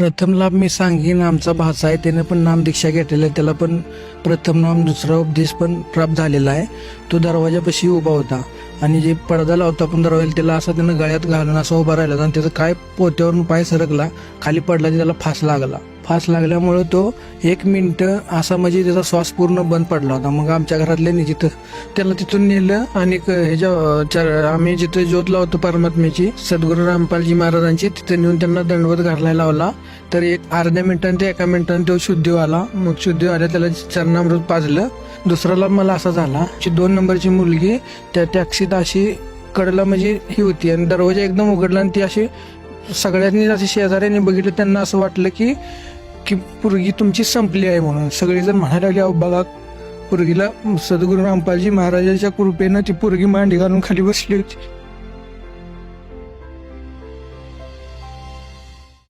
प्रथम लाभ मी सांगेन, आमचा भाचा आहे त्याने पण नामदीक्षा घेतलेला आहे, त्याला पण प्रथम नाम दुसरा उपदेश पण प्राप्त झालेला आहे. तो दरवाजापाशी उभा होता आणि जे पडदा लावता पण दरवाजा त्याला असं त्यानं गळ्यात घालून असा उभा राहिला आणि त्याचं काय पोत्यावरून पाय सरकला, खाली पडला की त्याला फास लागला. फास लागल्यामुळे तो 1 मिनिटं असा म्हणजे त्याचा श्वास पूर्ण बंद पडला होता. मग आमच्या घरातल्यांनी जिथं त्याला तिथून नेलं आणि आम्ही जिथं ज्योत लावतो परमात्म्याची सद्गुरू रामपालजी महाराजांची, तिथं नेऊन त्यांना दंडवत घालायला लावला. तर एक अर्ध्या मिनिटांनी ते 1 मिनिटांनी तो शुद्धी आला. मग शुद्धी आल्या त्याला चरणामृत पाजलं. दुसरा लाभ मला असा झाला की 2 नंबरची मुलगी त्या टॅक्सीत अशी कडला म्हणजे ही होती आणि दरवाजा एकदम उघडला आणि ती अशी सगळ्यांनी अशी शेजाऱ्यांनी बघितलं. त्यांना असं वाटलं की पोरगी तुमची संपली आहे म्हणून. सगळेजण म्हणायला लागले, अहो बघा पोरगीला सद्गुरू रामपालजी महाराजांच्या कृपेनं ती पोरगी मांडी घालून खाली बसली होती.